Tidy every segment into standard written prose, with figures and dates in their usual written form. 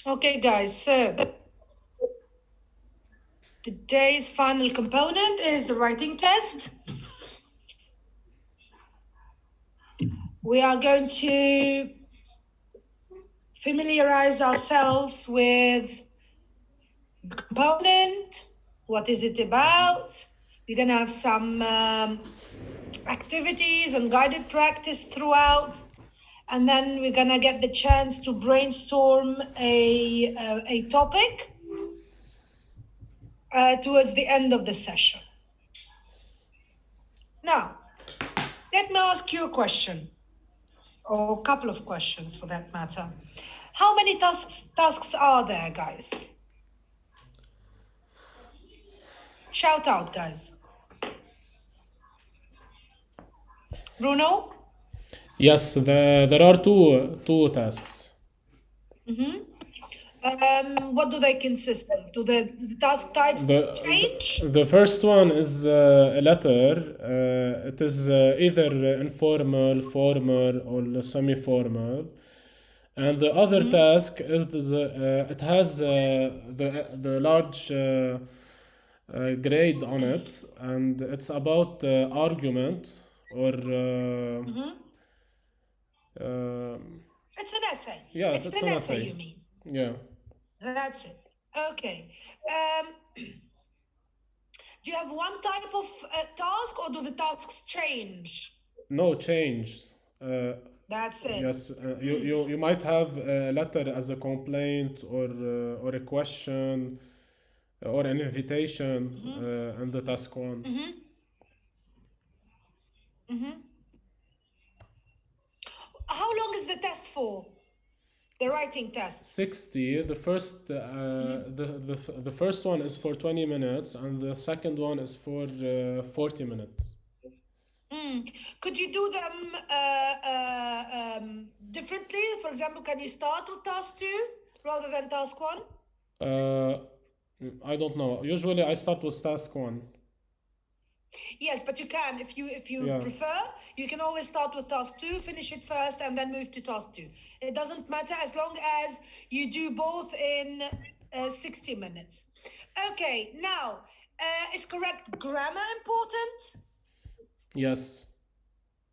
Okay, guys, so today's final component is the writing test. We are going to familiarize ourselves with the component, what is it about. We're going to have some activities and guided practice throughout, and then we're going to get the chance to brainstorm a topic towards the end of the session. Now, let me ask you a question, or a couple of questions for that matter. How many tasks are there, guys? Shout out, guys. Bruno? Yes, there are two tasks. What do they consist of? Do the task types change? The first one is a letter. It is either informal, formal, or semi-formal. And the other task is it has the large grade on it, and it's about argument or it's an essay. Yes, it's an essay. You mean? Yeah. That's it. Okay. Do you have one type of task, or do the tasks change? No, change. That's it. Yes, you might have a letter as a complaint or a question or an invitation in the task one. How long is the test for? The writing test? 60. The first the first one is for 20 minutes, and the second one is for 40 minutes. Could you do them differently? For example, can you start with task 2 rather than task 1? I don't know. Usually I start with task 1. Yes, but you can, if you prefer, you can always start with task 2, finish it first, and then move to task 2. It doesn't matter as long as you do both in 60 minutes. Okay, now, is correct grammar important? Yes.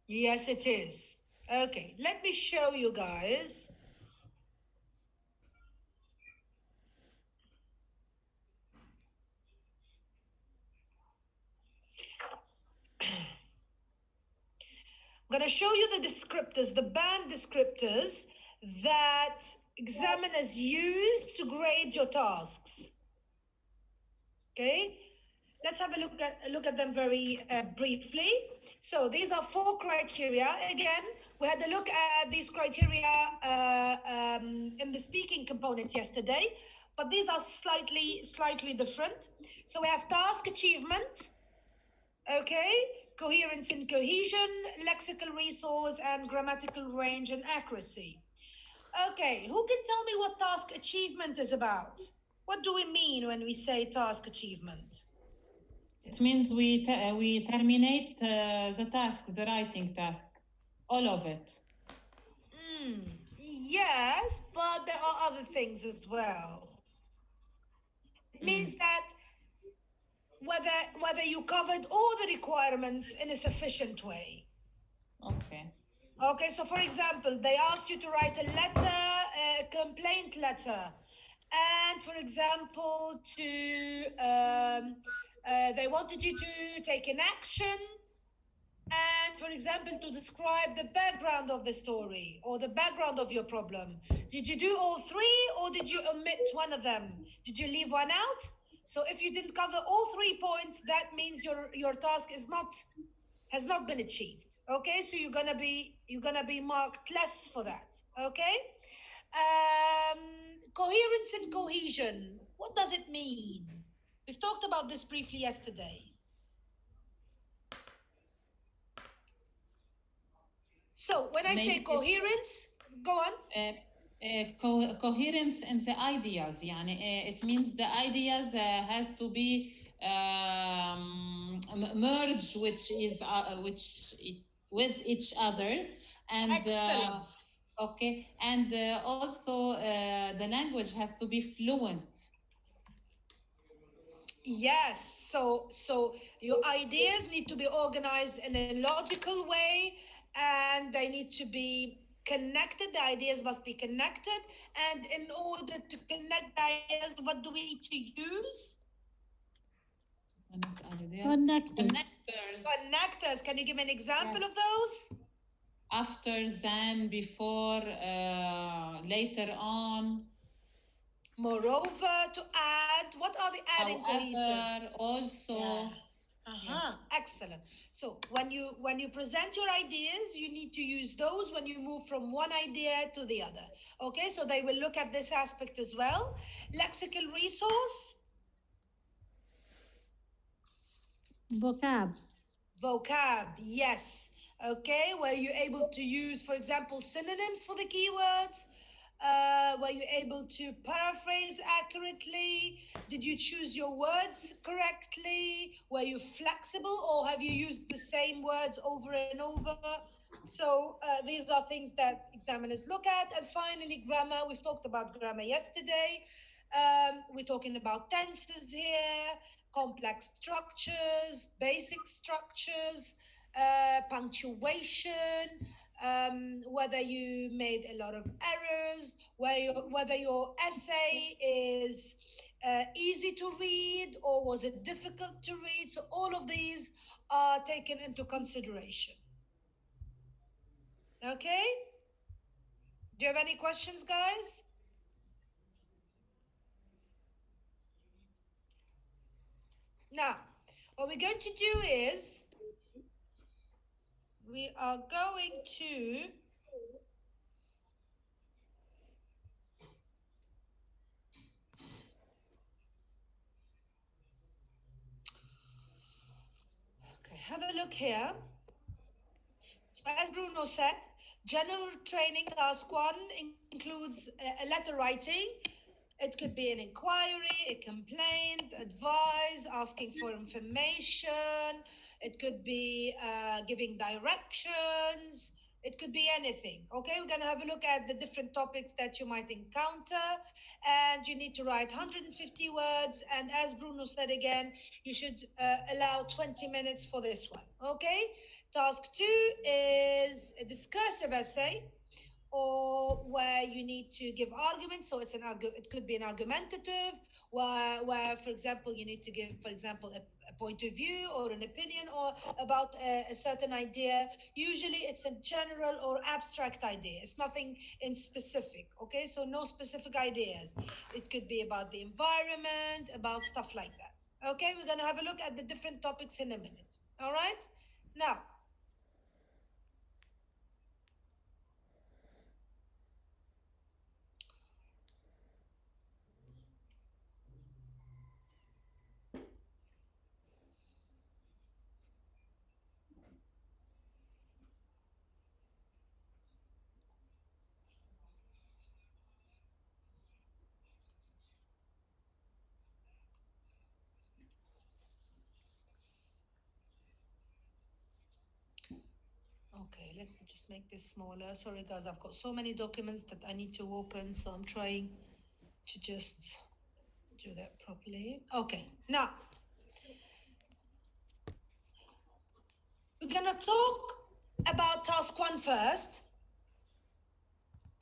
Yes, it is. Okay, let me show you guys. I'm going to show you the descriptors, the band descriptors that examiners use to grade your tasks. Okay, let's have a look at them very briefly. So these are 4 criteria. Again, we had a look at these criteria in the speaking component yesterday, but these are slightly different. So we have task achievement, okay, coherence and cohesion, lexical resource, and grammatical range and accuracy. Okay, who can tell me what task achievement is about? What do we mean when we say task achievement? It means we terminate the task, the writing task, all of it. Yes, but there are other things as well. It means that whether you covered all the requirements in a sufficient way. Okay. Okay, so for example, they asked you to write a letter, a complaint letter, and for example, they wanted you to take an action, and for example, to describe the background of the story or the background of your problem. Did you do all 3, or did you omit one of them? Did you leave one out? So if you didn't cover all 3 points, that means your task has not been achieved. Okay, so you're gonna be marked less for that. Okay. Coherence and cohesion. What does it mean? We've talked about this briefly yesterday. So when I say coherence, go on. Coherence in the ideas. يعني, it means the ideas has to be merged, with each other, and Okay, and also the language has to be fluent. Yes, so your ideas need to be organized in a logical way, and they need to be connected. The ideas must be connected, and in order to connect the ideas, what do we need to use? Connectors. Connectors. Can you give me an example of those? After, then, before, later on. Moreover, to add. What are the adding cohesives? Also. Yeah. Excellent. So when you present your ideas, you need to use those when you move from one idea to the other. Okay, so they will look at this aspect as well. Lexical resource. Vocab, yes. Okay, were you able to use, for example, synonyms for the keywords? Were you able to paraphrase accurately? Did you choose your words correctly? Were you flexible, or have you used the same words over and over? So these are things that examiners look at. And finally, grammar. We've talked about grammar yesterday. We're talking about tenses here, complex structures, basic structures, punctuation, whether you made a lot of errors, whether your essay is easy to read or was it difficult to read. So all of these are taken into consideration. Okay? Do you have any questions, guys? Now, what we're going to do is we are going to have a look here. So as Bruno said, general training task 1 includes a letter writing. It could be an inquiry, a complaint, advice, asking for information. It could be giving directions. It could be anything. Okay, we're going to have a look at the different topics that you might encounter. And you need to write 150 words. And as Bruno said again, you should allow 20 minutes for this one. Okay, task 2 is a discursive essay, or where you need to give arguments. So it's it could be an argumentative, where for example you need to give, for example, a point of view or an opinion or about a certain idea. Usually it's a general or abstract idea. It's nothing in specific. Okay, so no specific ideas. It could be about the environment, about stuff like that. Okay, we're going to have a look at the different topics in a minute. All right, now okay, let me just make this smaller. Sorry guys, I've got so many documents that I need to open, so I'm trying to just do that properly. Okay, now we're gonna talk about task 1 first.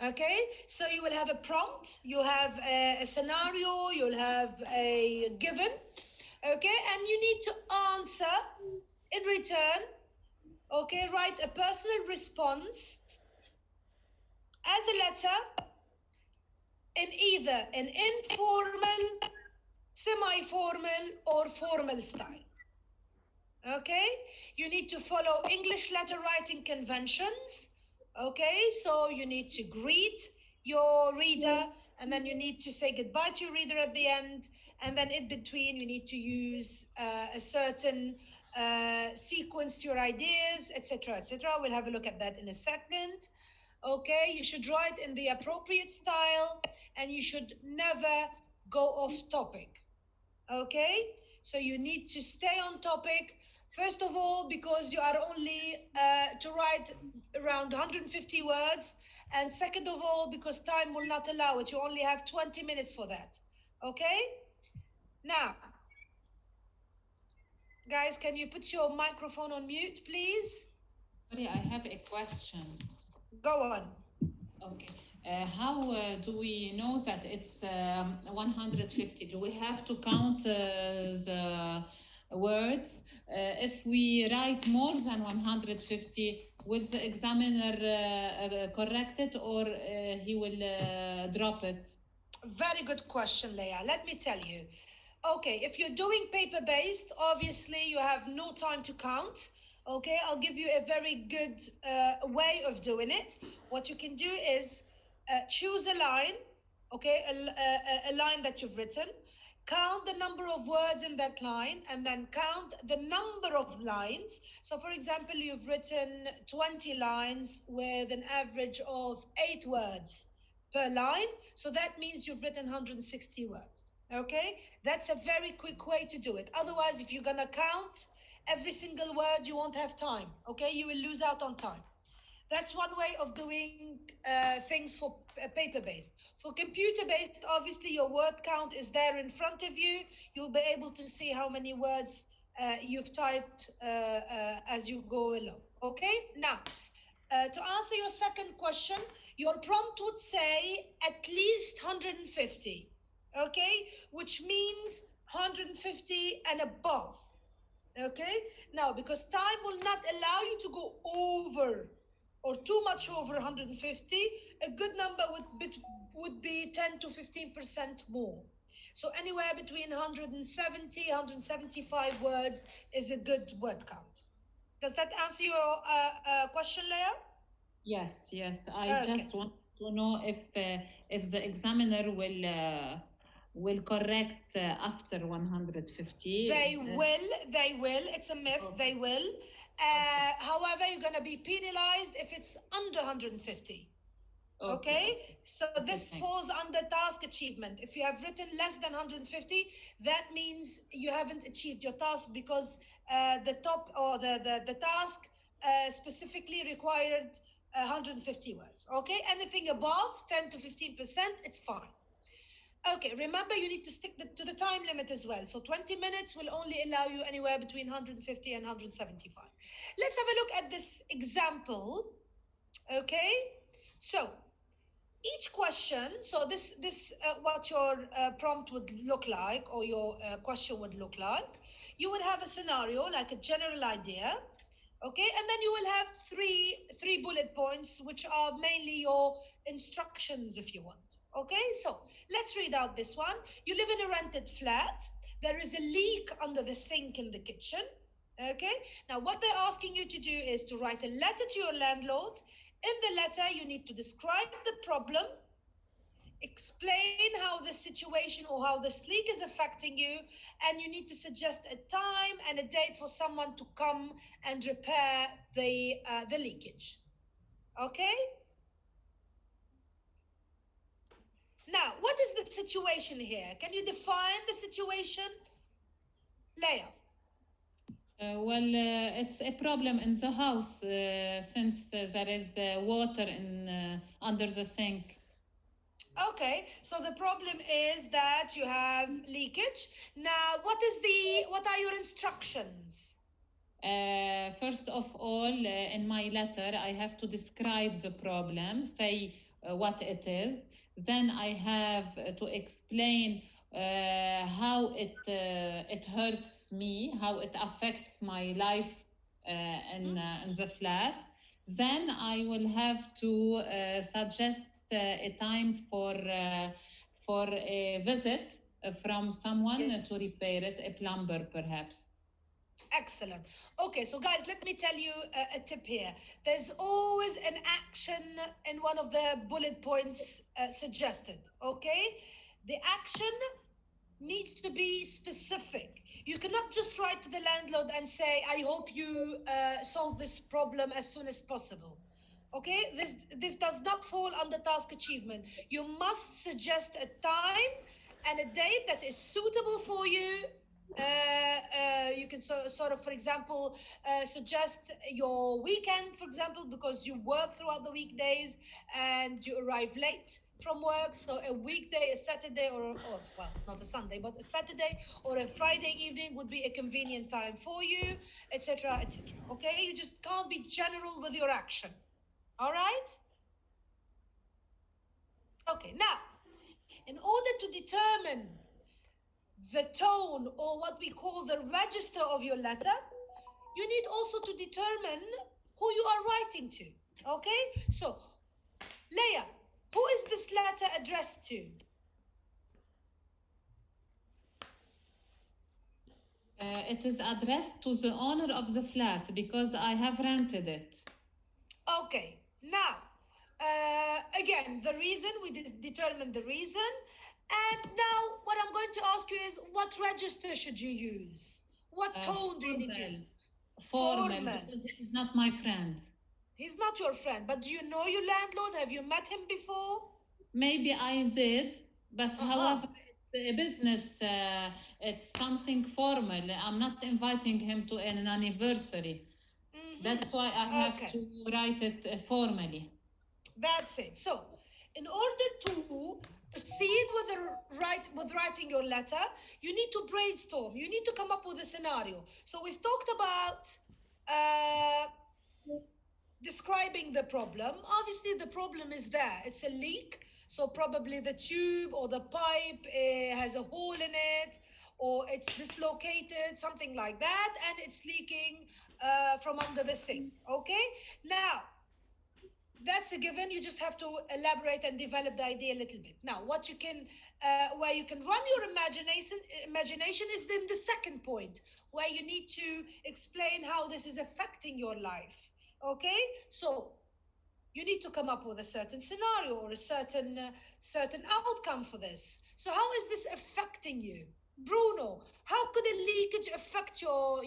Okay, so you will have a prompt, you have a scenario, you'll have a given, okay, and you need to answer in return. Okay, write a personal response as a letter in either an informal, semi-formal, or formal style. Okay, you need to follow English letter writing conventions. Okay, so you need to greet your reader, and then you need to say goodbye to your reader at the end, and then in between you need to use a certain sequence to your ideas, etc., etc. We'll have a look at that in a second. Okay, you should write in the appropriate style, and you should never go off topic. Okay, so you need to stay on topic. First of all, because you are only to write around 150 words, And second of all, because time will not allow it, you only have 20 minutes for that. Okay? Now, guys, can you put your microphone on mute, please? Sorry, I have a question. Go on. Okay. How do we know that it's 150? Do we have to count the words? If we write more than 150, will the examiner correct it, or he will drop it? Very good question, Leah. Let me tell you. Okay, if you're doing paper-based, obviously you have no time to count. Okay, I'll give you a very good way of doing it. What you can do is choose a line, okay, a line that you've written, count the number of words in that line, and then count the number of lines. So, for example, you've written 20 lines with an average of 8 words per line. So that means you've written 160 words, okay? That's a very quick way to do it. Otherwise, if you're gonna count every single word, you won't have time, okay? You will lose out on time. That's one way of doing things for paper-based. For computer-based, obviously your word count is there in front of you. You'll be able to see how many words you've typed as you go along, okay? Now, to answer your second question, your prompt would say at least 150, okay? Which means 150 and above, okay? Now, because time will not allow you to go over or too much over 150, a good number would be 10 to 15% more. So anywhere between 170, 175 words is a good word count. Does that answer your question, Leah? Yes, yes. I just want to know if the examiner will correct after 150. They will. It's a myth. Okay. They will. However, you're going to be penalized if it's under 150. Okay? So this falls under task achievement. If you have written less than 150, that means you haven't achieved your task, because the top or the task specifically required 150 words. Okay? Anything above 10 to 15%, it's fine. Okay, remember you need to stick to the time limit as well. So 20 minutes will only allow you anywhere between 150 and 175. Let's have a look at this example. Okay, so each question, so this what your prompt would look like, or your question would look like. You would have a scenario, like a general idea. Okay, and then you will have three bullet points, which are mainly your instructions, if you want. Okay, so let's read out this one. You live in a rented flat. There is a leak under the sink in the kitchen. Okay, now what they're asking you to do is to write a letter to your landlord. In the letter, you need to describe the problem, explain how the situation or how this leak is affecting you, and you need to suggest a time and a date for someone to come and repair the leakage. Okay? Now, what is the situation here? Can you define the situation? Leah. It's a problem in the house since there is water under the sink. Okay, so the problem is that you have leakage. Now, what are your instructions? First of all, in my letter, I have to describe the problem, say what it is. Then I have to explain how it hurts me, how it affects my life in the flat. Then I will have to suggest a time for a visit from someone to repair it, a plumber perhaps. Excellent. Okay, so guys, let me tell you a tip here. There's always an action in one of the bullet points suggested, okay? The action needs to be specific. You cannot just write to the landlord and say, I hope you solve this problem as soon as possible. Okay, this does not fall under task achievement. You must suggest a time and a date that is suitable for you. You can sort of, for example, suggest your weekend, for example, because you work throughout the weekdays and you arrive late from work. So a weekday, a Saturday, or well, not a Sunday, but a Saturday or a Friday evening would be a convenient time for you, etc., etc. Okay, you just can't be general with your action. All right? Okay, now, in order to determine the tone, or what we call the register of your letter, you need also to determine who you are writing to. Okay, so Leia, who is this letter addressed to? It is addressed to the owner of the flat because I have rented it. Okay, now, again, the reason, we determine the reason. And now what I'm going to ask you is, what register should you use? What tone do you need to use? Formal, because he's not my friend. He's not your friend, but do you know your landlord? Have you met him before? Maybe I did, but however, it's a business, it's something formal. I'm not inviting him to an anniversary. That's why I have to write it formally. That's it. So, in order to proceed with writing your letter, you need to brainstorm. You need to come up with a scenario. So we've talked about describing the problem. Obviously, the problem is there. It's a leak. So probably the tube or the pipe has a hole in it, or it's dislocated, something like that, and it's leaking from under the sink. Okay? Now, that's a given. You just have to elaborate and develop the idea a little bit. Now, what you can, where you can run your imagination is in the second point, where you need to explain how this is affecting your life. Okay, so you need to come up with a certain scenario or a certain outcome for this. So, how is this affecting you, Bruno? How could a leakage affect your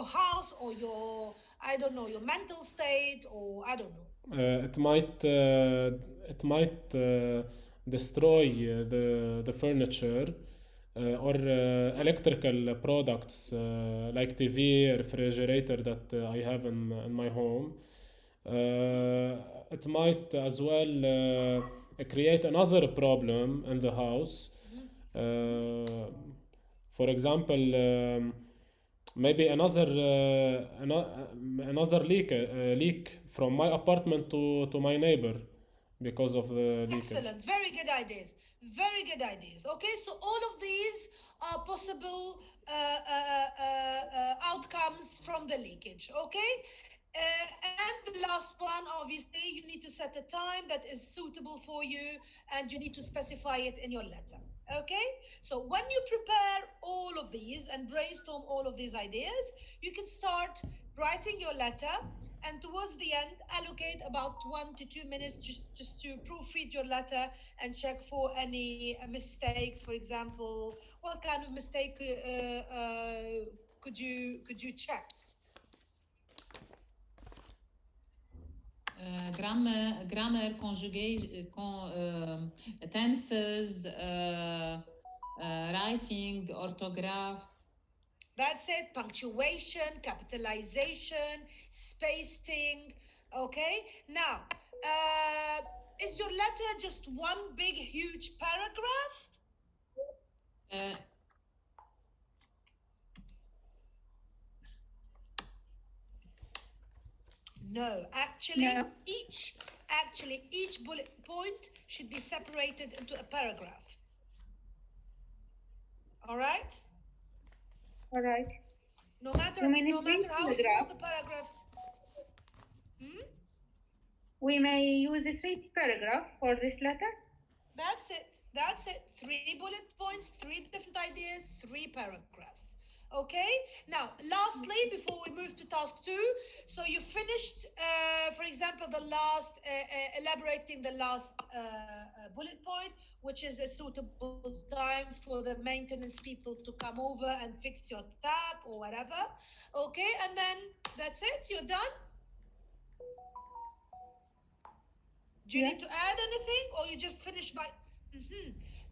house or your, I don't know, your mental state, or I don't know. It might destroy the furniture or electrical products like TV, refrigerator that I have in my home. It might as well create another problem in the house. For example, maybe another leak from my apartment to my neighbor because of the leakage. Excellent, very good ideas. Very good ideas. Okay, so all of these are possible outcomes from the leakage. Okay, and the last one, obviously, you need to set a time that is suitable for you, and you need to specify it in your letter. Okay, so when you prepare all of these and brainstorm all of these ideas, you can start writing your letter, and towards the end, allocate about 1 to 2 minutes just to proofread your letter and check for any mistakes. For example, what kind of mistake could you check? Grammar, conjugation, tenses, writing, orthograph. That's it. Punctuation, capitalization, spacing. Okay. Now, is your letter just one big, huge paragraph? No, actually, no. Each bullet point should be separated into a paragraph. All right? All right. No matter how small the paragraphs. We may use a 3 paragraph for this letter. That's it. 3 bullet points, 3 different ideas, 3 paragraphs. Okay, now lastly, before we move to task 2, so you finished, for example, the last, elaborating the last bullet point, which is a suitable time for the maintenance people to come over and fix your tap or whatever. Okay, and then that's it, you're done? Do you need to add anything, or you just finish by,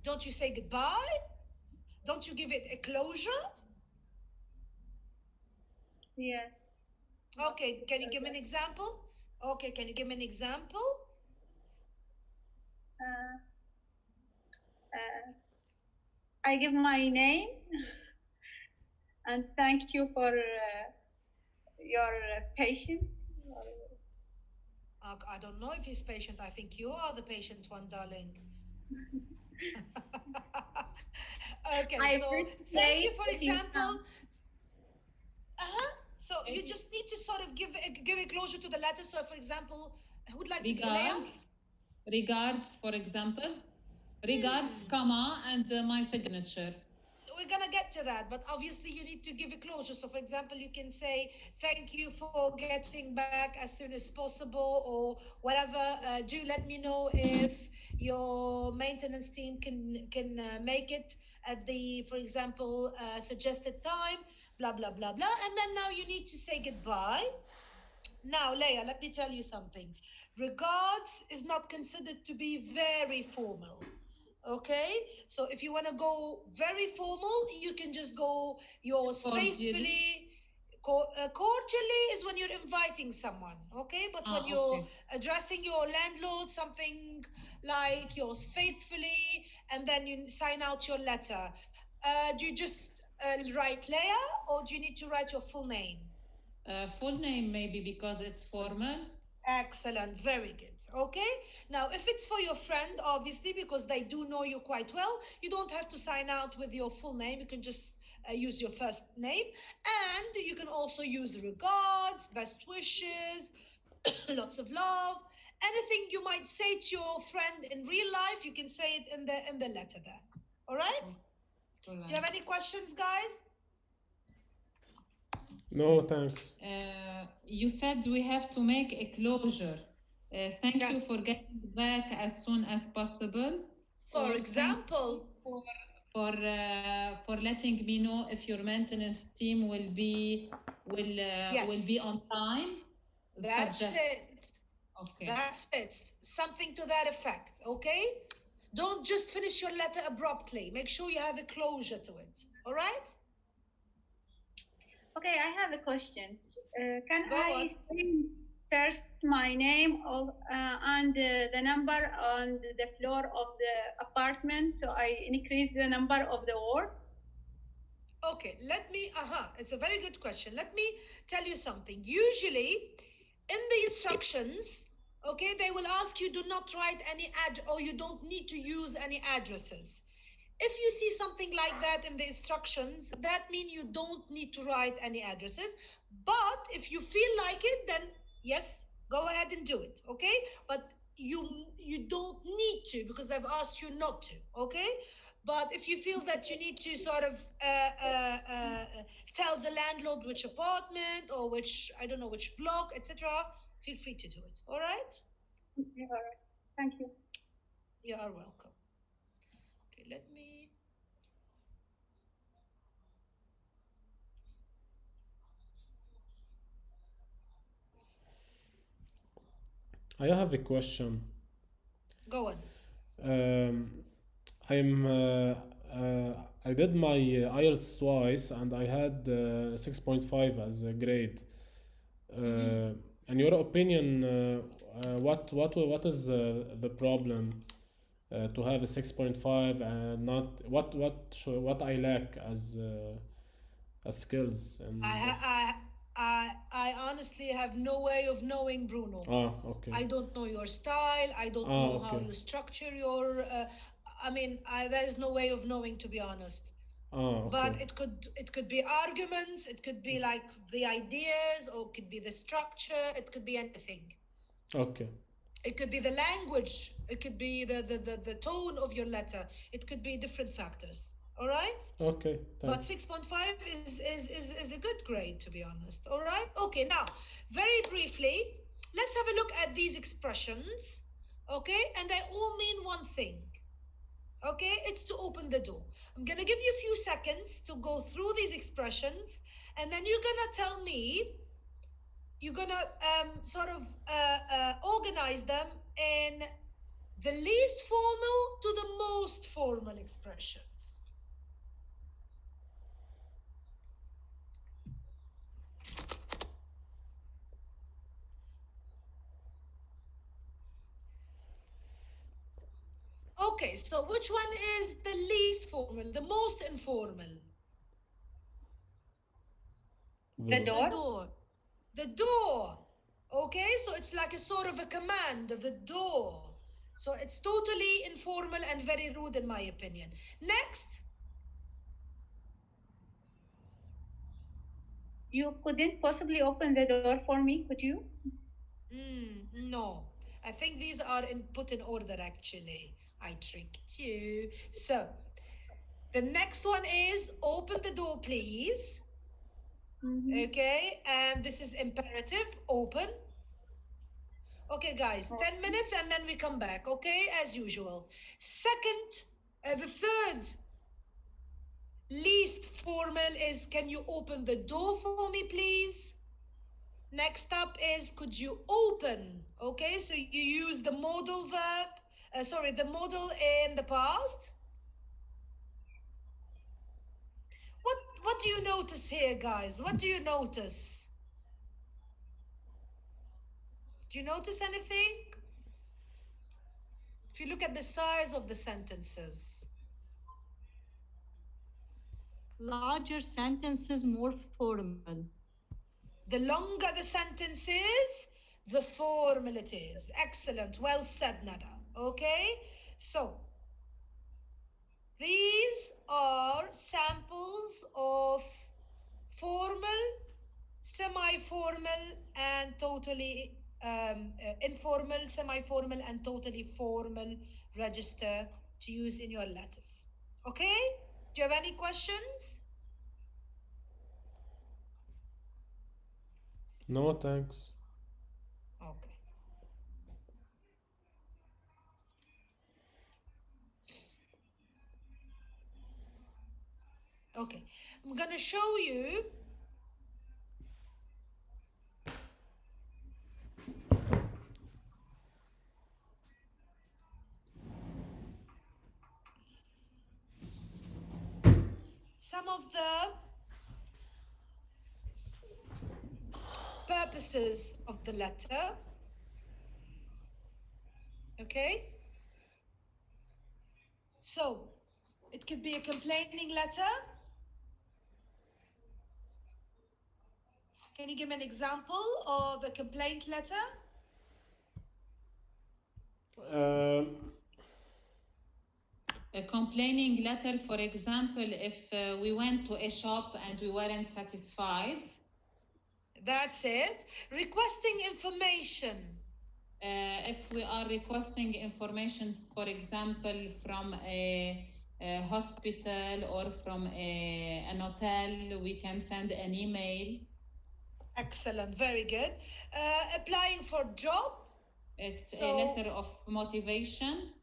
Don't you say goodbye? Don't you give it a closure? Yes. Okay, can you give me an example? Okay, can you give me an example? I give my name and thank you for your patience. I don't know if he's patient. I think you are the patient one, darling. Okay, so thank you, for example. So you just need to sort of give a closure to the letter. So, for example, who would like to be Leah? Regards, for example. Regards, comma, and my signature. We're gonna get to that, but obviously you need to give a closure. So, for example, you can say thank you for getting back as soon as possible, or whatever. Do let me know if your maintenance team can make it at the, for example, suggested time. Blah blah blah blah. And then now you need to say goodbye. Now, Leah, let me tell you something. Regards is not considered to be very formal. Okay, so if you want to go very formal, you can just go yours faithfully. Cordially is when you're inviting someone, okay? But when you're addressing your landlord, something like yours faithfully, and then you sign out your letter. Do you just write Leah, or do you need to write your full name? Full name maybe, because it's formal. Excellent, very good. Okay, now if it's for your friend, obviously, because they do know you quite well, you don't have to sign out with your full name. You can just use your first name, and you can also use regards, best wishes, lots of love. Anything you might say to your friend in real life, you can say it in the letter there. All right? Do you have any questions, guys? No, thanks. You said we have to make a closure. Thank you for getting back as soon as possible. For example, for letting me know if your maintenance team will be on time. That's it. Okay. That's it. Something to that effect. Okay. Don't just finish your letter abruptly. Make sure you have a closure to it. All right. Okay, I have a question. Can Go I say first my name and the number on the floor of the apartment, so I increase the number of the word? Okay, let me, it's a very good question. Let me tell you something. Usually in the instructions, okay, they will ask you do not write any or you don't need to use any addresses. If you see something like that in the instructions, that means you don't need to write any addresses. But if you feel like it, then yes, go ahead and do it, okay? But you don't need to, because they've asked you not to, okay? But if you feel that you need to sort of tell the landlord which apartment or which, I don't know, which block, etc., feel free to do it, all right? Okay, all right. Thank you. You are welcome. Okay, let me... I have a question. Go on. I did my IELTS twice and I had 6.5 as a grade. In your opinion, what is the problem to have a 6.5 and not what I lack as skills? And I honestly have no way of knowing, Bruno. Okay. I don't know your style. I don't know how you structure your. I mean, there's no way of knowing, to be honest. Okay. But it could be arguments. It could be like the ideas, or it could be the structure. It could be anything. Okay. It could be the language. It could be the tone of your letter. It could be different factors. All right. Okay. But 6.5 is a good grade, to be honest. All right. Okay. Now, very briefly, let's have a look at these expressions. Okay, and they all mean one thing. Okay, it's to open the door. I'm gonna give you a few seconds to go through these expressions, and then you're gonna tell me. You're gonna sort of organize them in the least formal to the most formal expression. Okay, so which one is the least formal, the most informal? The door. The door. The door. Okay, so it's like a sort of a command, the door. So it's totally informal and very rude in my opinion. Next. You couldn't possibly open the door for me, could you? No, I think these are put in order actually. I tricked you. So the next one is open the door, please. Okay, and this is imperative, open. Okay, guys, 10 minutes and then we come back, okay, as usual. Second, the third least formal is, can you open the door for me, please? Next up is, could you open? Okay, so you use the modal verb, the modal in the past. What do you notice here, guys? What do you notice? Do you notice anything? If you look at the size of the sentences. Larger sentences, more formal. The longer the sentence is, the formal it is. Excellent. Well said, Nada. Okay? So, these are samples of formal, semi-formal, and totally informal, semi-formal, and totally formal register to use in your letters. Okay? Do you have any questions? No, thanks. Okay. Okay, I'm going to show you some of the purposes of the letter. Okay? So, it could be a complaining letter. Can you give me an example of a complaint letter? A complaining letter, for example, if we went to a shop and we weren't satisfied. That's it. Requesting information. If we are requesting information, for example, from a hospital or from an hotel, we can send an email. Excellent, very good. Applying for a job. It's a letter of motivation.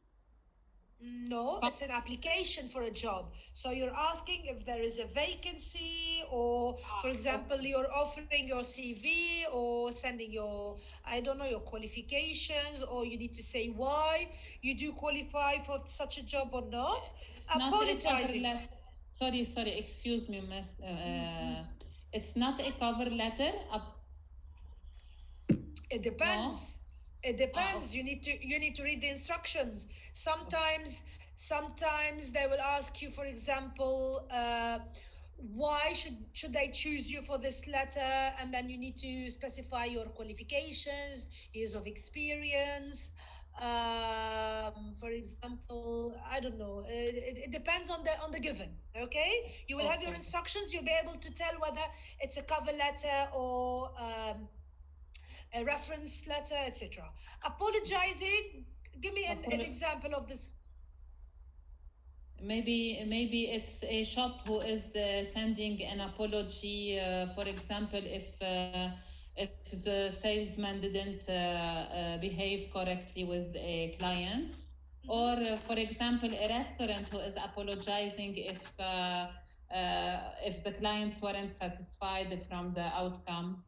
No, it's an application for a job. So you're asking if there is a vacancy, or for example, you're offering your CV or sending your, I don't know, your qualifications, or you need to say why you do qualify for such a job or not. Apologizing. Sorry, excuse me, miss. It's not a cover letter. It depends. No? It depends. You need to read the instructions. Sometimes they will ask you, for example, why should they choose you for this letter, and then you need to specify your qualifications, years of experience. For example, I don't know. It depends on the given. Okay, you will have your instructions. You'll be able to tell whether it's a cover letter or a reference letter, etc. Apologizing. Give me an example of this. Maybe it's a shop who is sending an apology. For example, if the salesman didn't behave correctly with a client, or for example, a restaurant who is apologizing if the clients weren't satisfied from the outcome.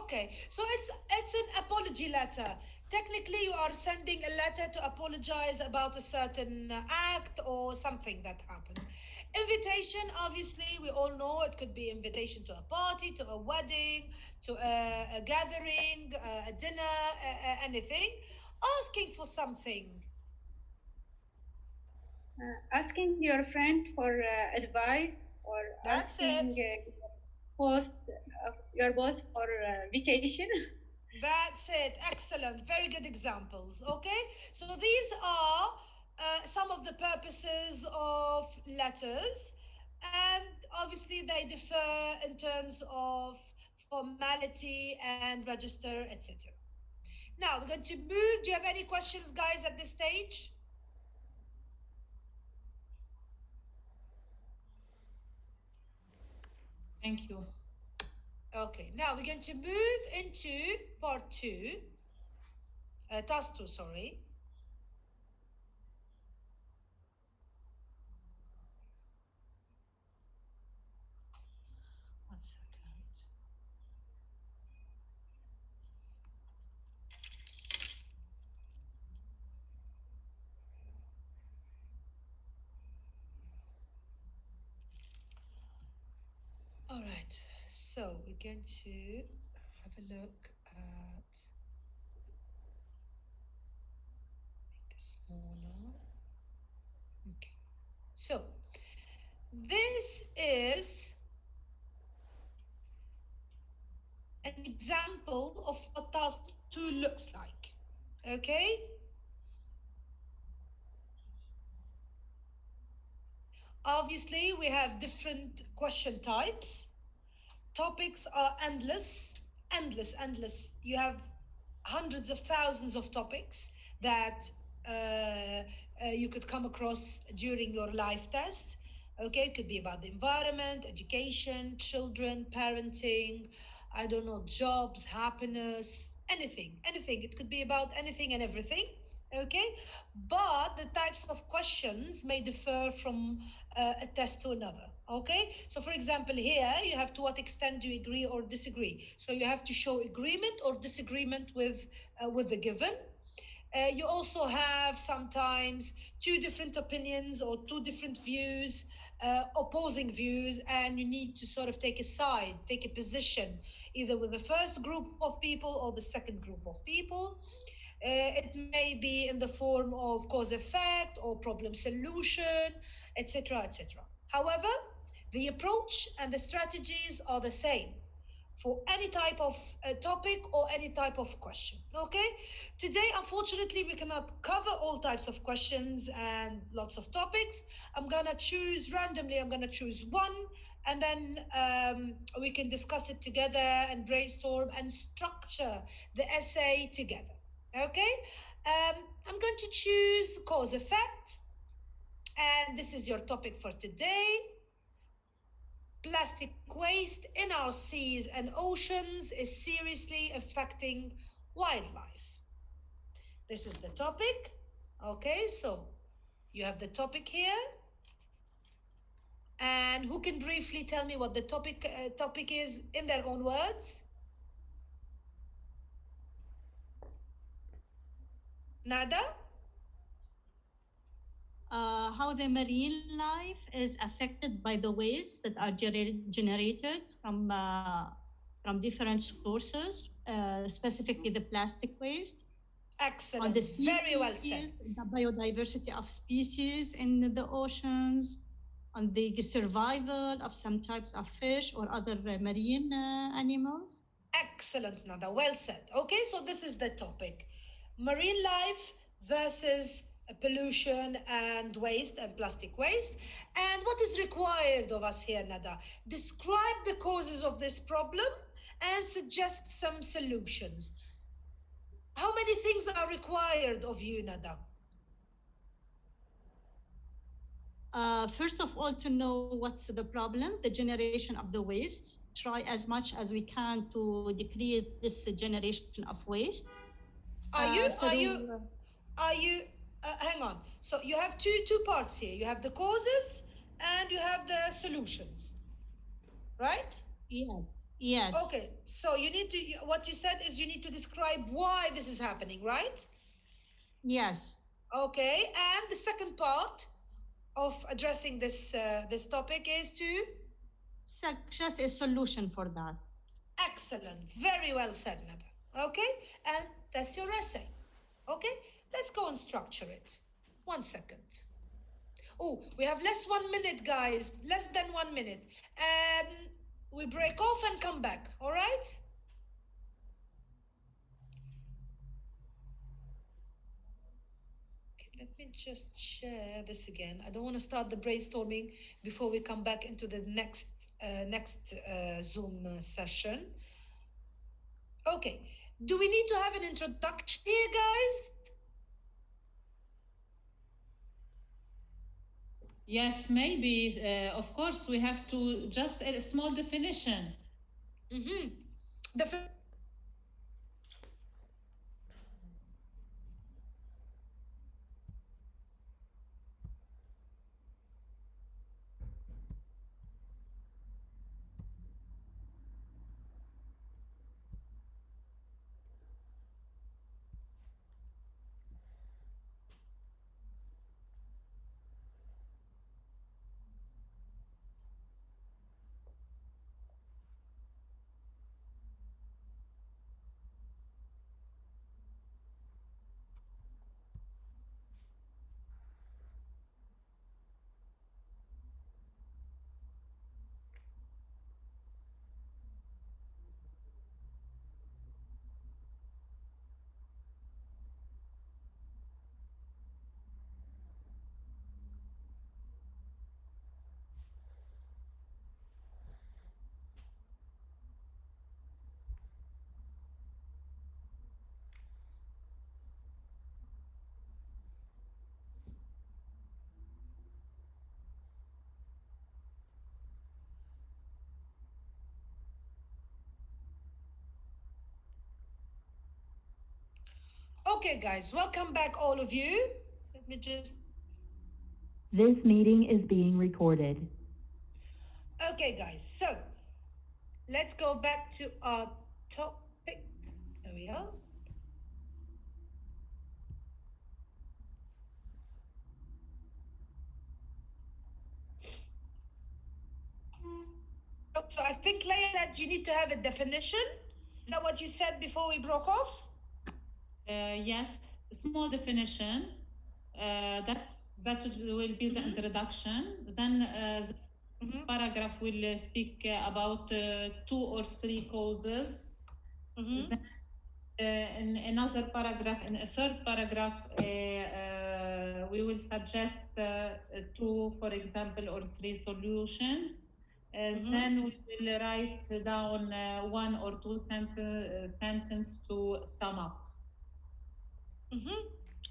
Okay, so it's an apology letter. Technically, you are sending a letter to apologize about a certain act or something that happened. Invitation, obviously, we all know it could be invitation to a party, to a wedding, to a gathering, a dinner, anything. Asking for something. Asking your friend for advice, or That's asking your boss for vacation. That's it. Excellent. Very good examples. Okay. So these are some of the purposes of letters, and obviously they differ in terms of formality and register, etc. Now we're going to move. Do you have any questions, guys, at this stage? Thank you. Okay, now we're going to move into part 2, task 2, sorry. One second. All right, so we're going to have a look at, make this smaller. Okay, so this is an example of what task 2 looks like, okay? Obviously, we have different question types. Topics are endless. You have hundreds of thousands of topics that you could come across during your life test. Okay, it could be about the environment, education, children, parenting, I don't know, jobs, happiness, anything. It could be about anything and everything. Okay, but the types of questions may differ from a test to another. Okay, so for example, here you have to what extent do you agree or disagree. So you have to show agreement or disagreement with the given. You also have sometimes 2 different opinions or 2 different views, opposing views, and you need to sort of take a side, take a position, either with the first group of people or the second group of people. It may be in the form of cause effect or problem solution, etc., etc. However, the approach and the strategies are the same for any type of topic or any type of question. Okay, today unfortunately we cannot cover all types of questions and lots of topics. I'm gonna choose randomly, I'm gonna choose one, and then we can discuss it together and brainstorm and structure the essay together. Okay, I'm going to choose cause effect, and this is your topic for today. Plastic waste in our seas and oceans is seriously affecting wildlife. This is the topic. Okay, so you have the topic here. And who can briefly tell me what the topic is in their own words? Nada? How the marine life is affected by the waste that are generated from different sources, specifically the plastic waste. Excellent. On the species, very well said. The biodiversity of species in the oceans, on the survival of some types of fish or other marine animals. Excellent, Nada. Well said. Okay, so this is the topic. Marine life versus pollution and waste and plastic waste. And what is required of us here, Nada? Describe the causes of this problem and suggest some solutions. How many things are required of you, Nada? First of all, to know what's the problem, the generation of the waste. Try as much as we can to decrease this generation of waste. Hang on. So you have two parts here. You have the causes and you have the solutions, right? Yes. Yes. Okay. So you need to. What you said is you need to describe why this is happening, right? Yes. Okay. And the second part of addressing this this topic is to suggest a solution for that. Excellent. Very well said, Nada. Okay. And that's your essay. Okay. Let's go and structure it. 1 second. Oh, we have less 1 minute, guys. Less than 1 minute. We break off and come back. All right? Okay, let me just share this again. I don't want to start the brainstorming before we come back into the next Zoom session. Okay. Do we need to have an introduction here, guys? Yes, maybe. Of course, we have to just a small definition. Okay, guys, welcome back, all of you. Let me just... This meeting is being recorded. Okay, guys, so let's go back to our topic. There we are. So I think, Leia, that you need to have a definition. Is that what you said before we broke off? Yes, small definition. That will be the introduction. Then the paragraph will speak about 2 or 3 causes. Then in another paragraph, in a third paragraph, we will suggest 2, for example, or 3 solutions. Then we will write down 1 or 2 sentences to sum up.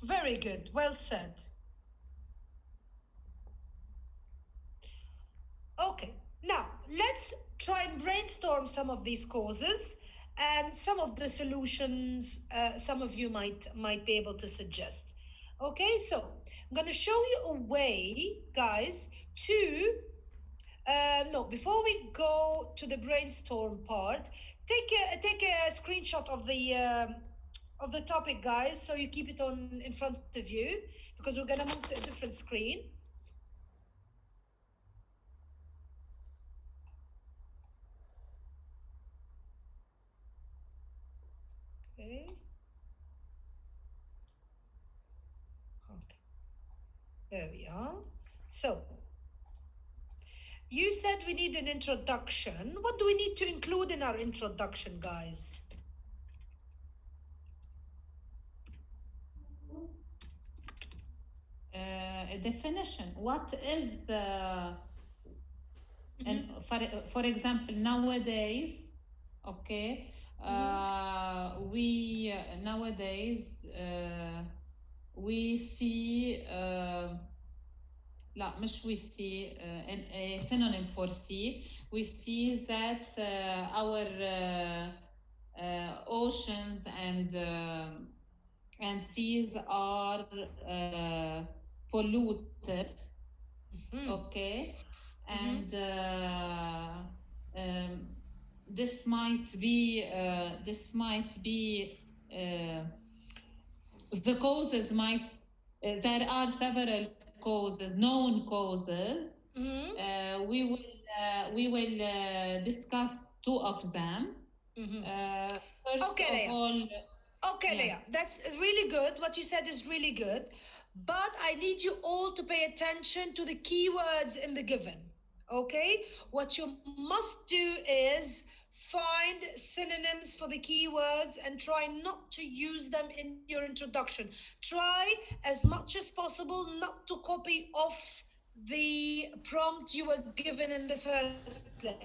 Very good. Well said. Okay. Now, let's try and brainstorm some of these causes and some of the solutions some of you might be able to suggest. Okay, so I'm going to show you a way, guys, to... no, before we go to the brainstorm part, take a screenshot of the topic, guys, so you keep it in front of you, because we're going to move to a different screen. Okay. There we are. So, you said we need an introduction. What do we need to include in our introduction, guys? A definition. What is the... And for example, nowadays, okay, we nowadays we see لا مش we see a synonym for see. We see that our oceans and seas are polluted. Okay. And this might be the causes might there are several causes, known causes. We will discuss 2 of them. First okay, of Leia. all, okay, yes. Leia, that's really good. What you said is really good, but I need you all to pay attention to the keywords in the given. Okay, what you must do is find synonyms for the keywords and try not to use them in your introduction. Try as much as possible not to copy off the prompt you were given in the first place.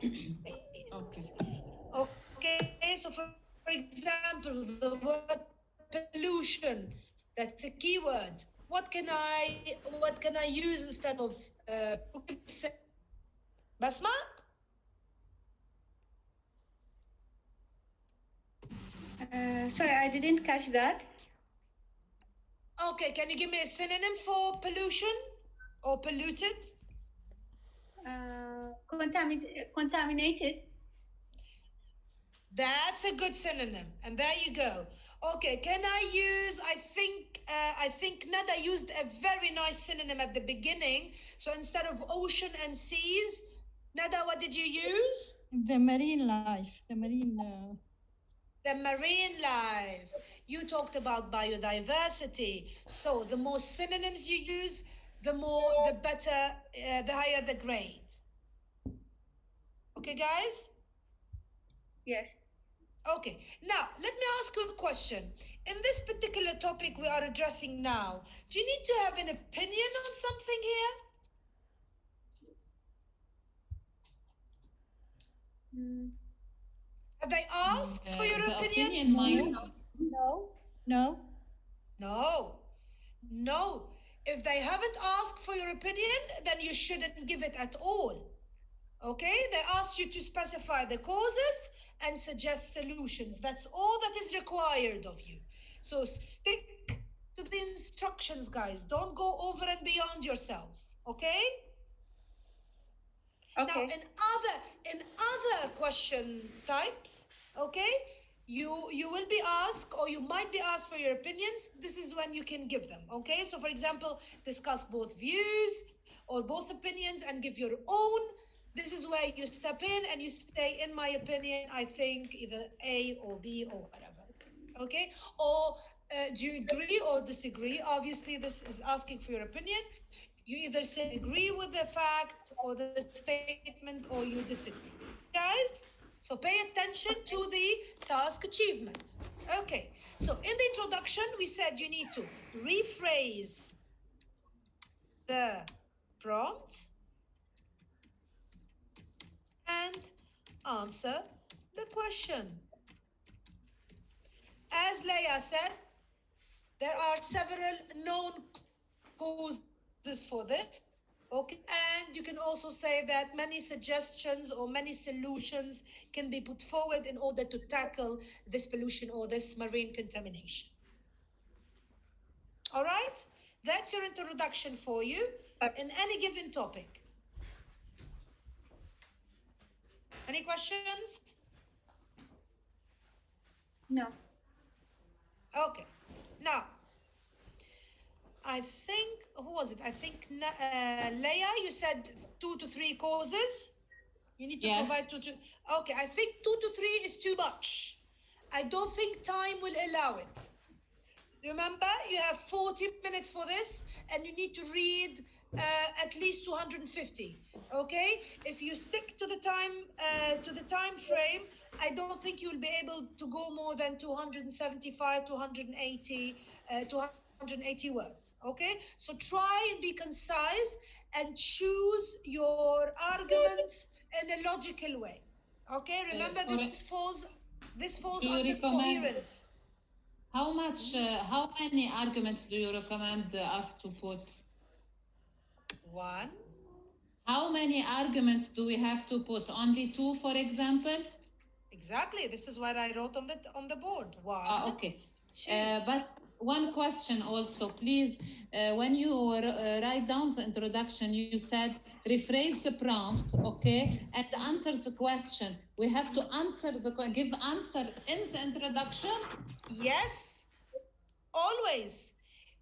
Okay, so for example, the word pollution, that's a keyword. What can I use instead of Basma? Sorry, I didn't catch that. Okay, can you give me a synonym for pollution or polluted? Contaminated. That's a good synonym, and there you go. Okay, can I use? I think Nada used a very nice synonym at the beginning. So instead of ocean and seas, Nada, what did you use? The marine life, the marine life. You talked about biodiversity. So the more synonyms you use, the better, the higher the grade. Okay, guys? Yes. Okay, now let me ask you a question. In this particular topic we are addressing now, do you need to have an opinion on something here? Have they asked for your opinion? No. If they haven't asked for your opinion, then you shouldn't give it at all. Okay, they asked you to specify the causes and suggest solutions. That's all that is required of you. So stick to the instructions, guys. Don't go over and beyond yourselves. Okay? Okay. Now, in other question types, okay, you will be asked, or you might be asked for your opinions. This is when you can give them. Okay, so for example, discuss both views or both opinions and give your own. This is where you step in and you say, in my opinion, I think either A or B or whatever. Okay? Or do you agree or disagree? Obviously, this is asking for your opinion. You either say agree with the fact or the statement, or you disagree. Guys, so pay attention to the task achievement. Okay, so in the introduction, we said you need to rephrase the prompt and answer the question. As Leia said, there are several known causes for this, okay, and you can also say that many suggestions or many solutions can be put forward in order to tackle this pollution or this marine contamination. All right, that's your introduction for you in any given topic. Any questions? No. Okay, now I think, who was it? I think Leia, you said 2 to 3 causes. You need to provide 2 to... Okay, I think 2 to 3 is too much. I don't think time will allow it. Remember, you have 40 minutes for this, and you need to read at least 250. Okay? If you stick to the time frame, I don't think you'll be able to go more than 275, 280, 280 words. Okay? So try and be concise and choose your arguments in a logical way. Okay? Remember, this falls under coherence. How many arguments do you recommend us to put? 1. How many arguments do we have to put? Only 2, for example? Exactly. This is what I wrote on the board. 1. Okay. But one question also, please. When you write down the introduction, you said rephrase the prompt, okay, and answer the question. We have to give answer in the introduction. Yes, always.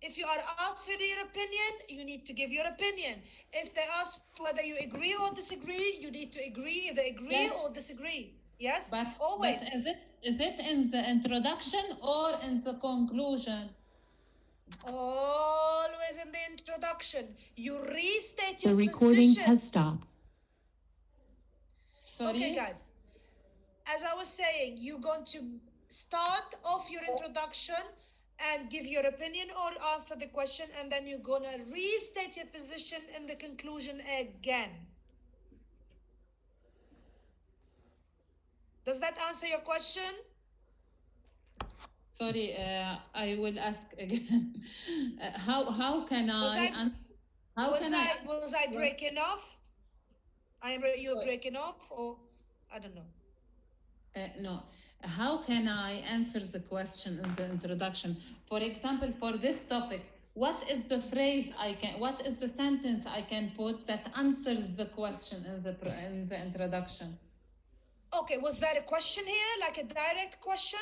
If you are asked for your opinion, you need to give your opinion. If they ask whether you agree or disagree, you need to either agree or disagree. Yes, but always. But is it in the introduction or in the conclusion? Always in the introduction, you restate The your recording position. has stopped. Sorry? Okay, guys. As I was saying, you're going to start off your introduction and give your opinion or answer the question, and then you're going to restate your position in the conclusion again. Does that answer your question? Sorry, I will ask again. How can Was I breaking off? You're breaking off, or I don't know. No. How can I answer the question in the introduction? For example, for this topic, what is the what is the sentence I can put that answers the question in the introduction? Okay, was that a question here, like a direct question?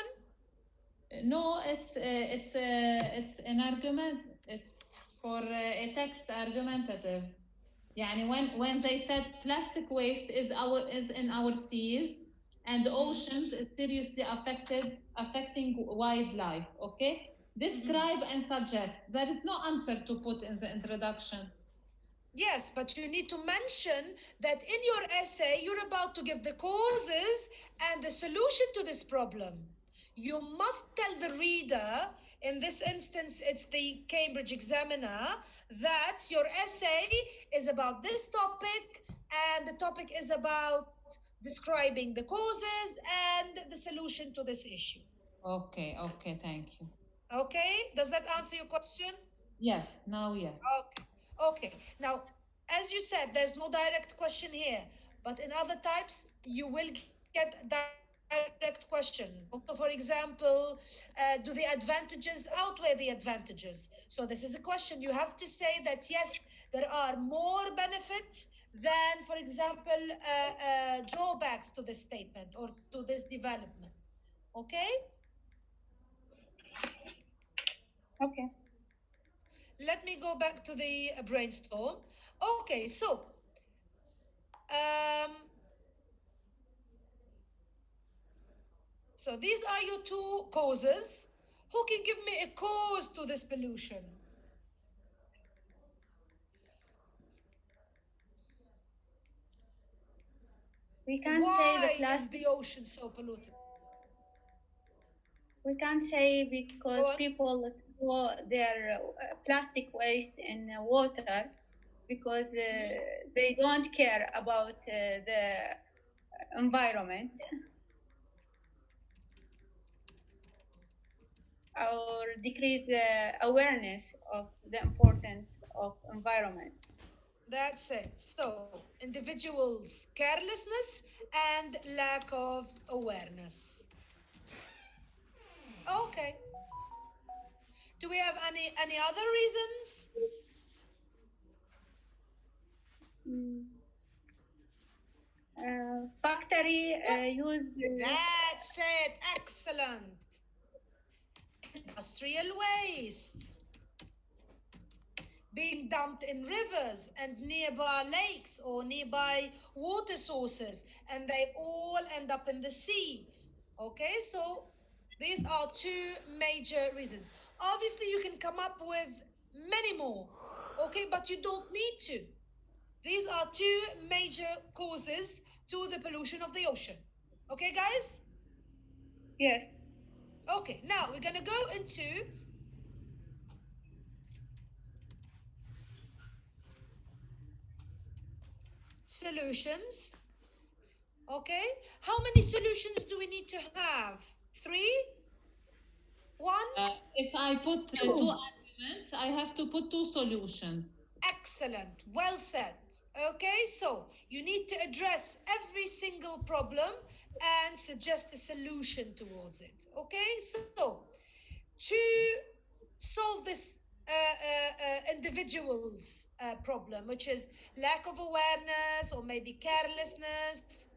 No, it's an argument. It's for a text argumentative. Yani when they said plastic waste is in our seas and oceans is seriously affecting wildlife. Okay, describe and suggest. There is no answer to put in the introduction. Yes, but you need to mention that in your essay, you're about to give the causes and the solution to this problem. You must tell the reader, in this instance, it's the Cambridge Examiner, that your essay is about this topic and the topic is about describing the causes and the solution to this issue. Okay, thank you. Okay, does that answer your question? Yes, now yes. Okay. Now, as you said, there's no direct question here, but in other types, you will get direct question. So, for example, do the advantages outweigh the advantages? So this is a question. You have to say that, yes, there are more benefits than, for example, drawbacks to this statement or to this development. Okay? Okay. Let me go back to the brainstorm. Okay, so so these are your two causes. Who can give me a cause to this pollution? We can't say Why the is plastic. the ocean so polluted? We can't say because Go on. people throw their plastic waste in water because they don't care about the environment or decrease the awareness of the importance of environment. That's it. So individuals' carelessness and lack of awareness. Okay. Do we have any other reasons? Factory use. That's it. Excellent. Industrial waste being dumped in rivers and nearby lakes or nearby water sources, and they all end up in the sea. Okay, so these are two major reasons. Obviously, you can come up with many more, okay, but you don't need to. These are two major causes to the pollution of the ocean. Okay, guys? Yes. Okay, now we're going to go into solutions. Okay, how many solutions do we need to have? 3? 1? If I put two arguments, I have to put 2 solutions. Excellent, well said. Okay, so you need to address every single problem and suggest a solution towards it. Okay, so to solve this individual's problem, which is lack of awareness or maybe carelessness,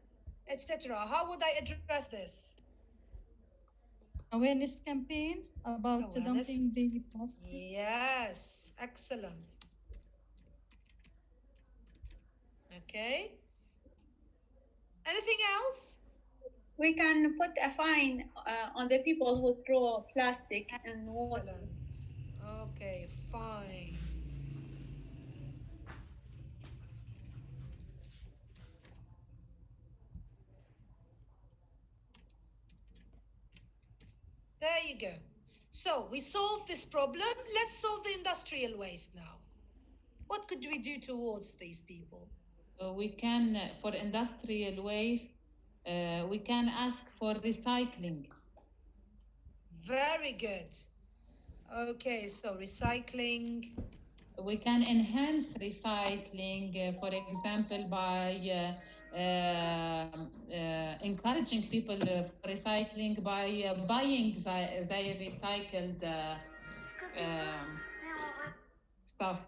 etc., how would I address this? Awareness campaign about dumping the plastic. Yes, excellent. Okay. Anything else? We can put a fine on the people who throw plastic in water. Okay, fine. There you go. So we solved this problem. Let's solve the industrial waste now. What could we do towards these people? We can, for industrial waste, we can ask for recycling. Very good. Okay, so recycling. We can enhance recycling, for example, by encouraging people for recycling by buying their recycled stuff.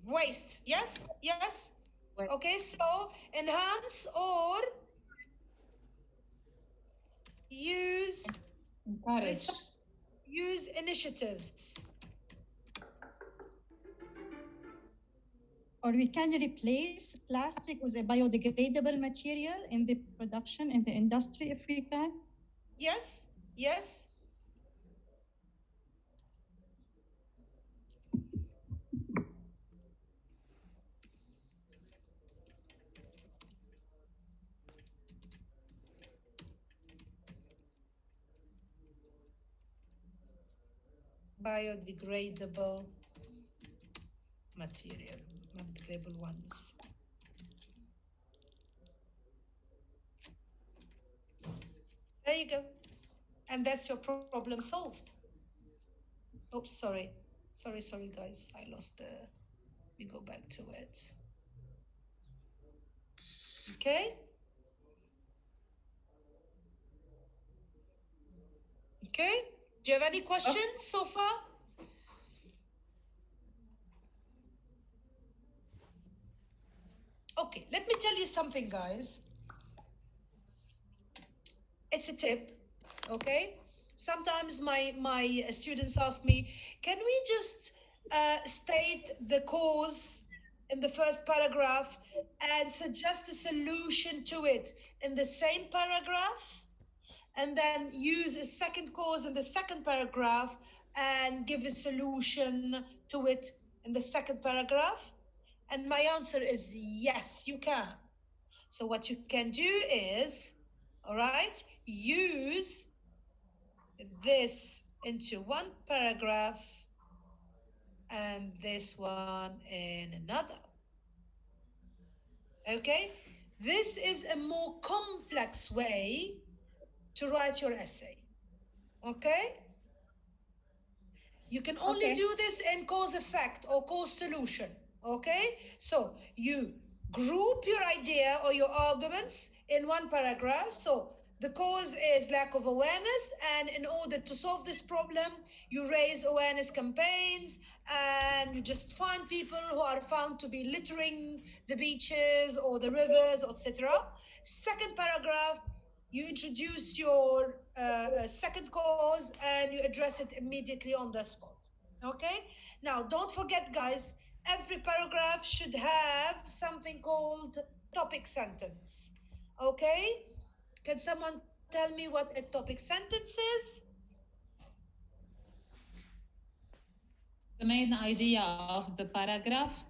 Waste, yes, yes. Waste. Okay, so enhance or use, Encourage. use initiatives. Or we can replace plastic with a biodegradable material in the production, in the industry, if we can. Yes, yes. Biodegradable material, biodegradable ones. There you go. And that's your problem solved. Oops, sorry. Sorry, guys. I lost the, let me go back to it. Okay. Okay. Do you have any questions so far? Okay, let me tell you something, guys. It's a tip, okay? Sometimes my students ask me, can we just state the cause in the first paragraph and suggest a solution to it in the same paragraph? And then use a second cause in the second paragraph and give a solution to it in the second paragraph? And my answer is yes, you can. So what you can do is, all right, use this into one paragraph and this one in another. Okay, this is a more complex way to write your essay. Okay, you can only do this in cause effect or cause solution. Okay, so you group your idea or your arguments in one paragraph. So the cause is lack of awareness, and in order to solve this problem, you raise awareness campaigns and you just find people who are found to be littering the beaches or the rivers, etc. Second paragraph, you introduce your second cause and you address it immediately on the spot. Okay, now don't forget, guys, every paragraph should have something called topic sentence. Okay, can someone tell me what a topic sentence is? The main idea of the paragraph.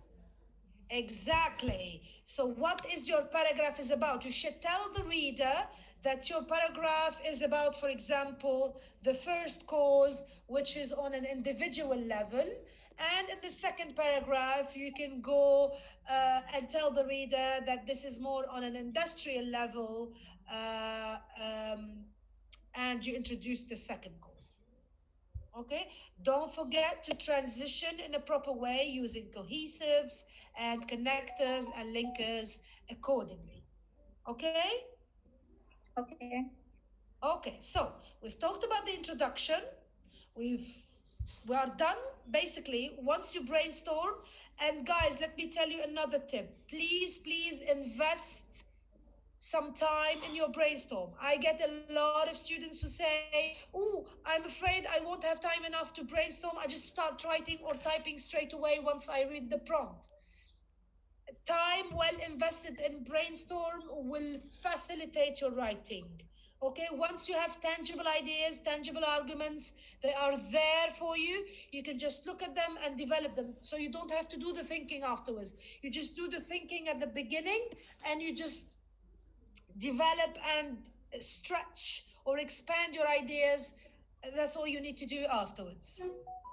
Exactly. So what is your paragraph is about? You should tell the reader that your paragraph is about, for example, the first cause, which is on an individual level. And in the second paragraph, you can go and tell the reader that this is more on an industrial level, and you introduce the second cause. Okay, don't forget to transition in a proper way using cohesives and connectors and linkers accordingly. Okay? Okay. Okay, so we've talked about the introduction. We are done basically once you brainstorm. And guys, let me tell you another tip. Please invest some time in your brainstorm. I get a lot of students who say, oh, I'm afraid I won't have time enough to brainstorm. I just start writing or typing straight away once I read the prompt. Time well invested in brainstorm will facilitate your writing. Okay, once you have tangible ideas, tangible arguments, they are there for you. You can just look at them and develop them. So you don't have to do the thinking afterwards. You just do the thinking at the beginning and you just develop and stretch or expand your ideas. That's all you need to do afterwards.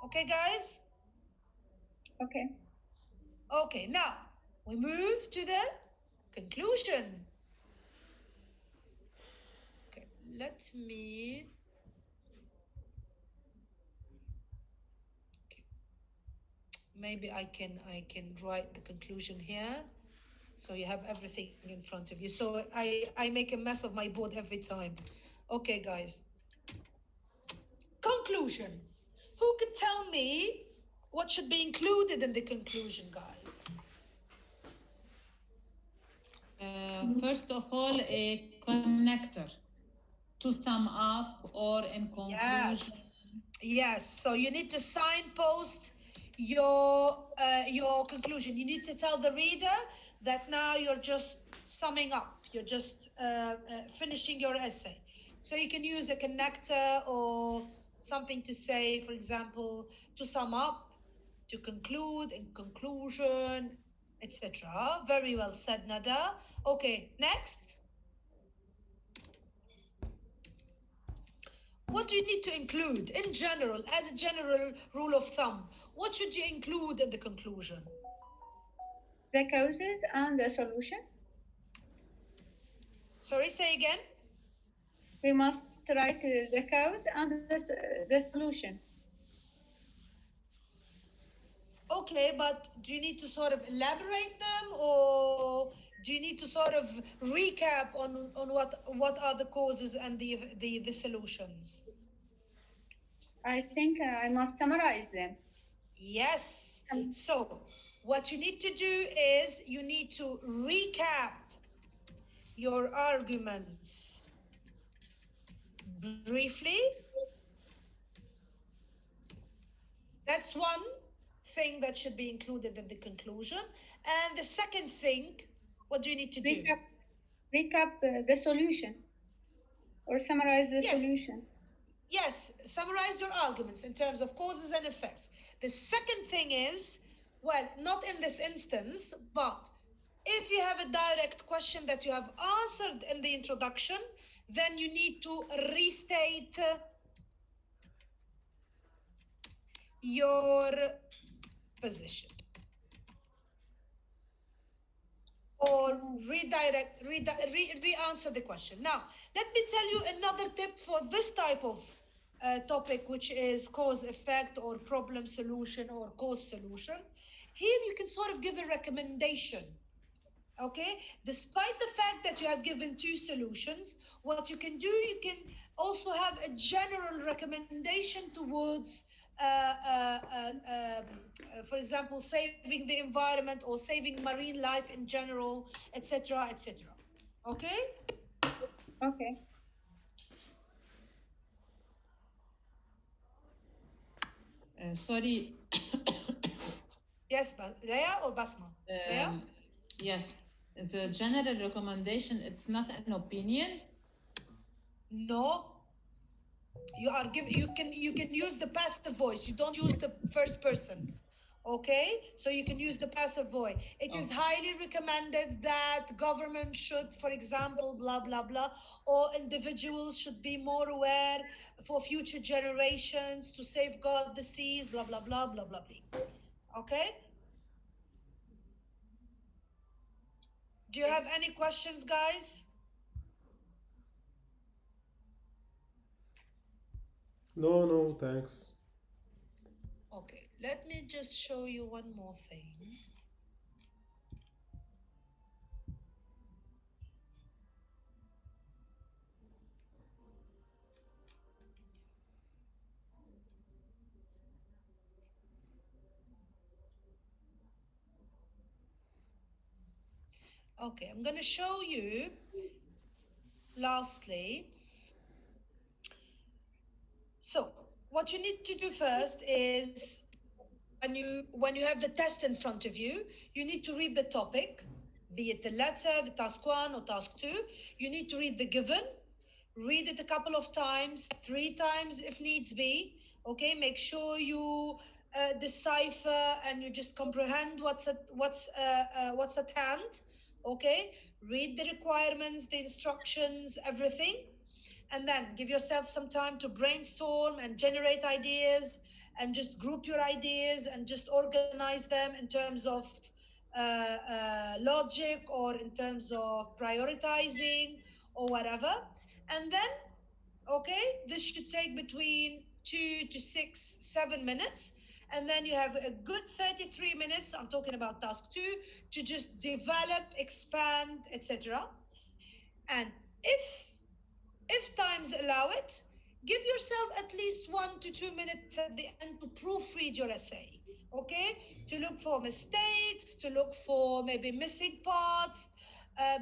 Okay, guys? Okay. Okay, now we move to the conclusion. Okay, let me. Okay. Maybe I can write the conclusion here, so you have everything in front of you. So I make a mess of my board every time. Okay, guys. Conclusion. Who could tell me what should be included in the conclusion, guys? First of all, a connector to sum up or in conclusion. Yes. So you need to signpost your conclusion. You need to tell the reader that now you're just summing up. You're just finishing your essay. So you can use a connector or something to say, for example, to sum up, to conclude, in conclusion, etc. Very well said, Nada. Okay, next. What do you need to include in general, as a general rule of thumb? What should you include in the conclusion? The causes and the solution. Sorry, say again. We must write the cause and the solution. Okay, but do you need to sort of elaborate them, or do you need to sort of recap on what are the causes and the solutions? I think I must summarize them. Yes. So what you need to do is you need to recap your arguments briefly. That's one thing that should be included in the conclusion. And the second thing, what do you need to do? Recap the solution, or summarize the solution. Yes, summarize your arguments in terms of causes and effects. The second thing is, well, not in this instance, but if you have a direct question that you have answered in the introduction, then you need to restate your position, or re-answer the question. Now, let me tell you another tip for this type of topic, which is cause effect or problem solution or cause solution. Here you can sort of give a recommendation. Okay, despite the fact that you have given two solutions, what you can do, you can also have a general recommendation towards for example, saving the environment or saving marine life in general, etc., etc. Okay? Okay. Sorry. Yes, Leah or Basma? Leah? Yes. The general recommendation, it's not an opinion? No. You can use the passive voice. You don't use the first person. Okay? So you can use the passive voice. It is highly recommended that government should, for example, blah, blah, blah, or individuals should be more aware for future generations to safeguard the seas, blah, blah, blah, blah, blah, blah. Okay? Do you have any questions, guys? No, thanks. Okay, let me just show you one more thing. Okay, I'm going to show you, lastly. So what you need to do first is when you have the test in front of you, you need to read the topic, be it the letter, the task 1 or task 2. You need to read the given. read it a couple of times, 3 times if needs be. Okay, make sure you decipher and you just comprehend what's at hand. Okay, read the requirements, the instructions, everything, and then give yourself some time to brainstorm and generate ideas and just group your ideas and just organize them in terms of logic or in terms of prioritizing or whatever. And then, okay, this should take between 2 to 6, 7 minutes. And then you have a good 33 minutes, I'm talking about task 2, to just develop, expand, etc. And if times allow it, give yourself at least 1 to 2 minutes at the end to proofread your essay, okay? To look for mistakes, to look for maybe missing parts,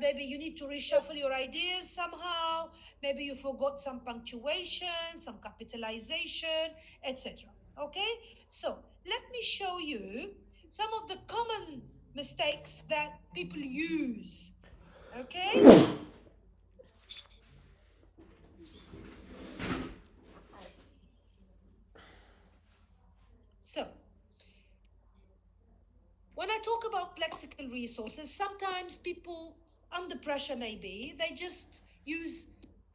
maybe you need to reshuffle your ideas somehow, maybe you forgot some punctuation, some capitalization, etc. Okay, so let me show you some of the common mistakes that people use. Okay, so when I talk about lexical resources, sometimes people under pressure maybe, they just use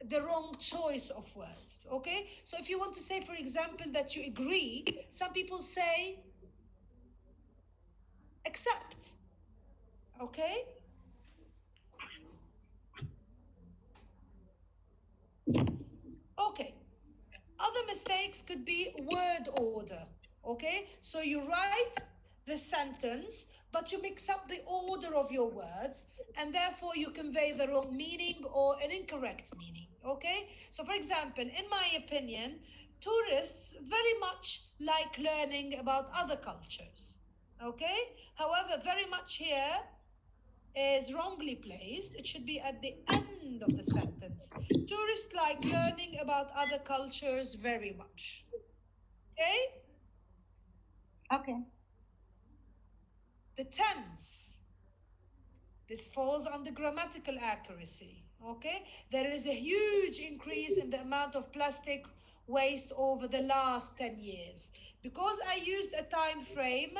the wrong choice of words, okay? So if you want to say, for example, that you agree, some people say accept, okay? Okay, other mistakes could be word order, okay? So you write the sentence, but you mix up the order of your words, and therefore you convey the wrong meaning or an incorrect meaning, okay? So for example, in my opinion, tourists very much like learning about other cultures, okay? However, very much here is wrongly placed. It should be at the end of the sentence. Tourists like learning about other cultures very much. Okay? Okay. The tense. This falls under grammatical accuracy. Okay? There is a huge increase in the amount of plastic waste over the last 10 years. Because I used a time frame,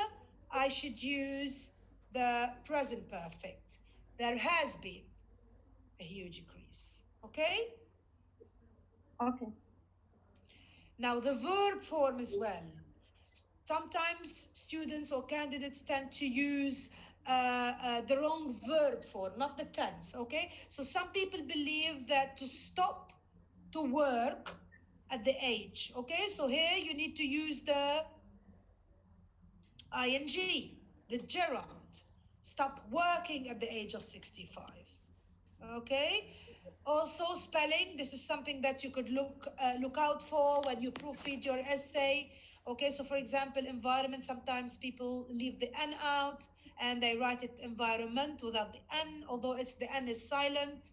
I should use the present perfect. There has been a huge increase. Okay? Okay. Now the verb form as well. Sometimes students or candidates tend to use the wrong verb form, not the tense, okay? So some people believe that to stop to work at the age, okay? So here you need to use the ing, the gerund. Stop working at the age of 65, okay? Also spelling, this is something that you could look out for when you proofread your essay. Okay, so for example, environment, sometimes people leave the N out and they write it environment without the N, although the N is silent.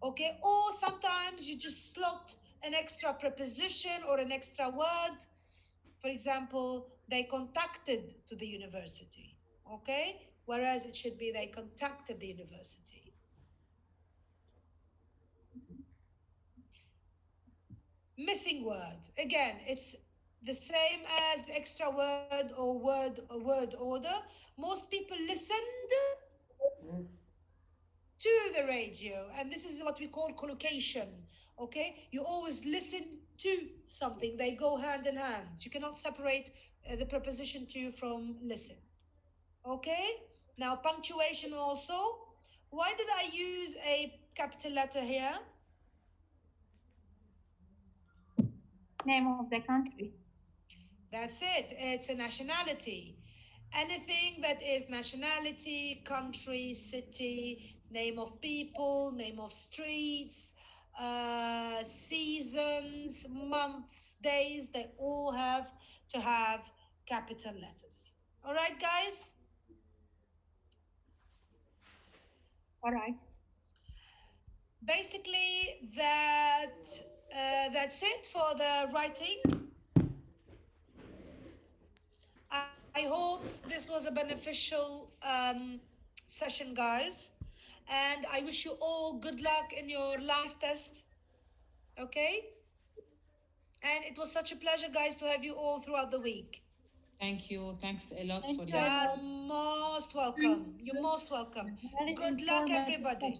Okay, or sometimes you just slot an extra preposition or an extra word. For example, they contacted to the university, okay? Whereas it should be they contacted the university. Missing word. Again, it's the same as extra word or word order. Most people listened to the radio, and this is what we call collocation. Okay, you always listen to something. They go hand in hand. You cannot separate the preposition to from listen. Okay, now punctuation also. Why did I use a capital letter here? Name of the country. That's it. It's a nationality. Anything that is nationality, country, city, name of people, name of streets, seasons, months, days, they all have to have capital letters. All right, guys? All right. Basically, that's it for the writing. I hope this was a beneficial session, guys. And I wish you all good luck in your live test. Okay? And it was such a pleasure, guys, to have you all throughout the week. Thank you. Thanks a lot Thank for you. your. You're most welcome. You're most welcome. Good luck, everybody.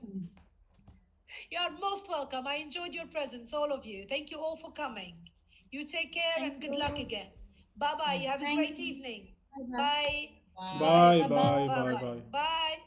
You're most welcome. I enjoyed your presence, all of you. Thank you all for coming. You take care and good luck again. Bye-bye. You have a great evening. Bye. Bye, bye, Bye. bye, bye. Bye.